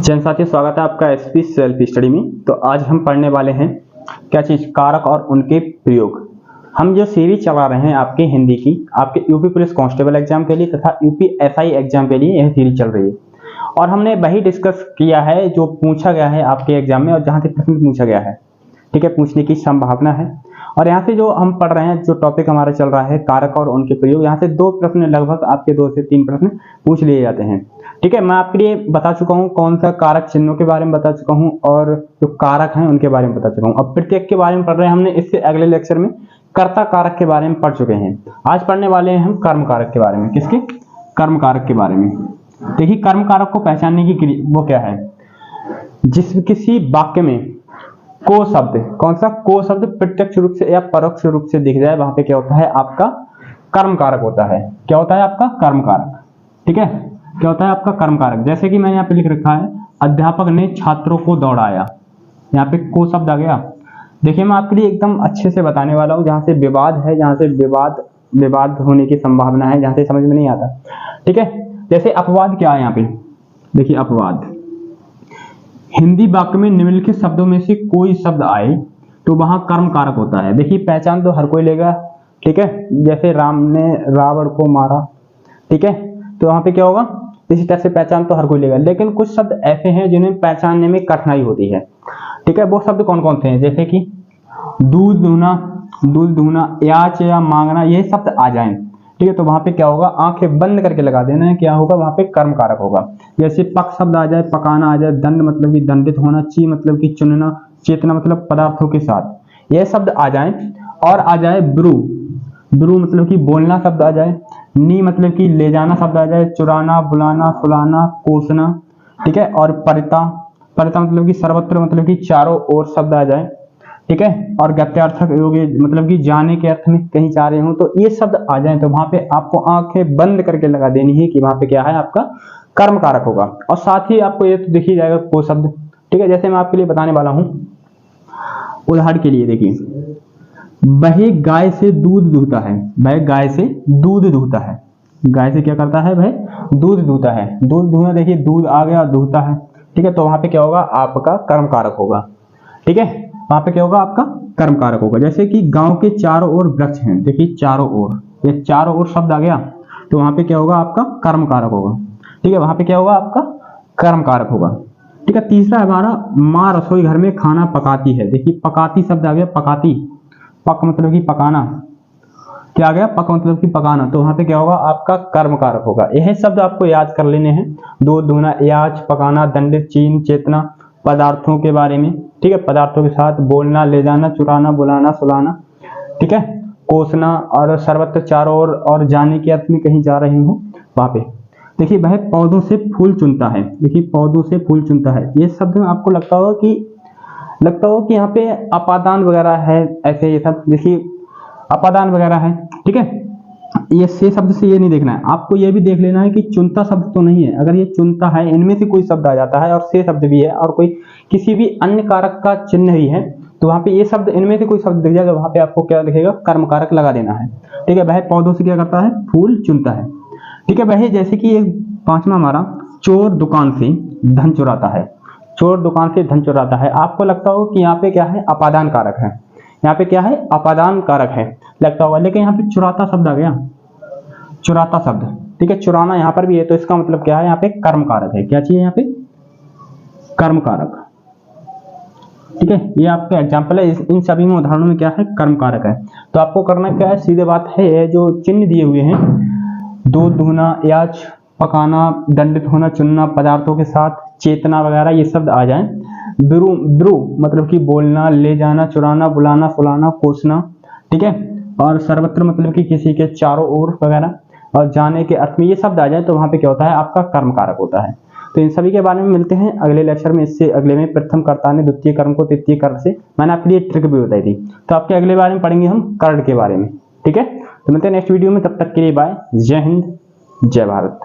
जय साथियों, स्वागत है आपका एसपी सेल्फ स्टडी में। तो आज हम पढ़ने वाले हैं क्या चीज़, कारक और उनके प्रयोग। हम जो सीरीज चला रहे हैं आपके हिंदी की, आपके यूपी पुलिस कांस्टेबल एग्जाम के लिए तथा यूपी एसआई एग्जाम के लिए यह सीरीज चल रही है। और हमने वही डिस्कस किया है जो पूछा गया है आपके एग्जाम में और जहाँ से प्रश्न पूछा गया है, ठीक है, पूछने की संभावना है। और यहाँ से जो हम पढ़ रहे हैं, जो टॉपिक हमारा चल रहा है कारक और उनके प्रयोग, यहाँ से 2 प्रश्न लगभग आपके 2 से 3 प्रश्न पूछ लिए जाते हैं। ठीक है, मैं आपके लिए बता चुका हूँ कौन सा कारक चिन्हों के बारे में बता चुका हूँ और जो कारक हैं उनके बारे में बता चुका हूँ। अब प्रत्येक के बारे में पढ़ रहे हैं हमने। इससे अगले लेक्चर में कर्ता कारक के बारे में पढ़ चुके हैं। आज पढ़ने वाले हैं हम कर्म कारक के बारे में। किसके? कर्म कारक के बारे में। देखिए, कर्म कारक को पहचानने की वो क्या है, जिस किसी वाक्य में को शब्द, कौन सा को शब्द प्रत्यक्ष रूप से या परोक्ष रूप से दिख जाए, वहां पे क्या होता है, आपका कर्म कारक होता है। क्या होता है? आपका कर्म कारक। ठीक है, क्या होता है आपका कर्म कारक। जैसे कि मैंने यहाँ पे लिख रखा है, अध्यापक ने छात्रों को दौड़ाया। यहाँ पे को शब्द आ गया। देखिए, मैं आपके लिए एकदम अच्छे से बताने वाला हूँ। जहाँ से विवाद है, जहाँ से विवाद होने की संभावना है, जहाँ से समझ में नहीं आता। ठीक है, जैसे अपवाद क्या है यहाँ पे, देखिए अपवाद, हिंदी वाक्य में निम्नलिखित शब्दों में से कोई शब्द आए तो वहां कर्म कारक होता है। देखिए, पहचान तो हर कोई लेगा। ठीक है, जैसे राम ने रावण को मारा, ठीक है, तो वहां पे क्या होगा, इसी तरह से पहचान तो हर कोई लेगा। लेकिन कुछ शब्द ऐसे हैं जिन्हें पहचानने में कठिनाई होती है। ठीक है, वो शब्द कौन कौन से हैं? जैसे कि दूध दूना, याच या मांगना, ये शब्द आ जाए, ठीक है, तो वहां पे क्या होगा, आंखें बंद करके लगा देना है। क्या होगा वहां पे? कर्म कारक होगा। जैसे पक शब्द आ जाए, पकाना आ जाए, दंड मतलब कि दंडित होना, ची मतलब कि चुनना, चेतना मतलब पदार्थों के साथ, ये शब्द आ जाए। और आ जाए ब्रू मतलब कि बोलना शब्द आ जाए, नी मतलब कि ले जाना शब्द आ जाए, चुराना, बुलाना, सुलाना, कोसना, ठीक है, और परिता मतलब कि सर्वत्र मतलब कि चारों ओर शब्द आ जाए। ठीक है, और गत्यार्थक योग्य मतलब कि जाने के अर्थ में कहीं जा रहे हो, तो ये शब्द आ जाए तो वहां पे आपको आंखें बंद करके लगा देनी है कि वहां पे क्या है, आपका कर्म कारक होगा। और साथ ही आपको ये तो दिख ही जाएगा को शब्द। ठीक है, जैसे मैं आपके लिए बताने वाला हूं उदाहरण के लिए, देखिए, वह गाय से दूध दूहता है। वह गाय से दूध दूहता है। गाय से क्या करता है? वह दूध दूहता है। दूध दूहना, देखिए दूध आ गया, दूहता है। ठीक है, तो वहां पे क्या होगा, आपका कर्म कारक होगा। ठीक है, वहां पे क्या होगा, आपका कर्म कारक होगा। जैसे कि गांव के चारों ओर वृक्ष हैं। देखिए चारों ओर, ये चारों ओर शब्द आ गया, तो वहां पे क्या होगा, आपका कर्म कारक होगा। ठीक है, वहां पे क्या होगा, आपका कर्म कारक होगा। ठीक है, तीसरा हमारा, माँ रसोई घर में खाना पकाती है। देखिए पकाती शब्द आ गया, पकाती, पक मतलब कि पकाना, क्या आ गया, पक मतलब कि पकाना, तो वहां पे क्या होगा, आपका कर्म कारक होगा। यह शब्द आपको याद कर लेने हैं। दूध दूहना, याच, पकाना, दंडित, चीन, चेतना, पदार्थों के बारे में, ठीक है, पदार्थों के साथ, बोलना, ले जाना, चुराना, बुलाना, सुलाना, ठीक है, कोसना, और सर्वत्र चारों ओर, और जाने के अर्थ में कहीं जा रहे हो वहां पे। देखिए, वह पौधों से फूल चुनता है। देखिए पौधों से फूल चुनता है, ये शब्द में आपको लगता हो कि यहाँ पे अपादान वगैरह है, ऐसे ये सब, देखिए अपादान वगैरह है। ठीक है, ये से शब्द से ये नहीं देखना है, आपको ये भी देख लेना है कि चुनता शब्द तो नहीं है। अगर ये चुनता है, इनमें से कोई शब्द आ जाता है और से शब्द भी है और कोई किसी भी अन्य कारक का चिन्ह भी है, तो वहां पे ये शब्द, इनमें से कोई शब्द दिख जाएगा, वहां पे आपको क्या लिखेगा, कर्म कारक लगा देना है। ठीक है, वह पौधों से क्या करता है, फूल चुनता है। ठीक है, वह, जैसे कि एक 5वां हमारा, चोर दुकान से धन चुराता है। चोर दुकान से धन चुराता है, आपको लगता हो कि यहाँ पे क्या है, अपादान कारक है। यहाँ पे क्या है, अपादान कारक है लगता होगा, लेकिन यहाँ पे चुराता शब्द आ गया, चुराता शब्द। ठीक है, चुराना यहाँ पर भी है, तो इसका मतलब क्या है, यहाँ पे कर्म कारक है। क्या चाहिए यहाँ पे, कर्म कारक। ठीक है, ये आपका एग्जाम्पल है। इन सभी में उदाहरणों में क्या है, कर्म कारक है। तो आपको करना क्या है, सीधे बात है, जो चिन्ह दिए हुए हैं, दूध दूहना, याच, पकाना, दंडित होना, चुनना, पदार्थों के साथ, चेतना वगैरह, ये शब्द आ जाए। ब्रू मतलब कि बोलना, ले जाना, चुराना, बुलाना, सुलाना, कोसना, ठीक है, और सर्वत्र मतलब कि किसी के चारों ओर वगैरह, और जाने के अर्थ में ये शब्द आ जाए, तो वहां पे क्या होता है, आपका कर्म कारक होता है। तो इन सभी के बारे में मिलते हैं अगले लेक्चर में। इससे अगले में प्रथम कर्ता ने द्वितीय कर्म को तृतीय कर्म से, मैंने आपके लिए ट्रिक भी बताई थी। तो आपके अगले बारे में पढ़ेंगे हम कर्ण के बारे में। ठीक है, तो मिलते हैं नेक्स्ट वीडियो में, तब तक के लिए बाय, जय हिंद, जय भारत।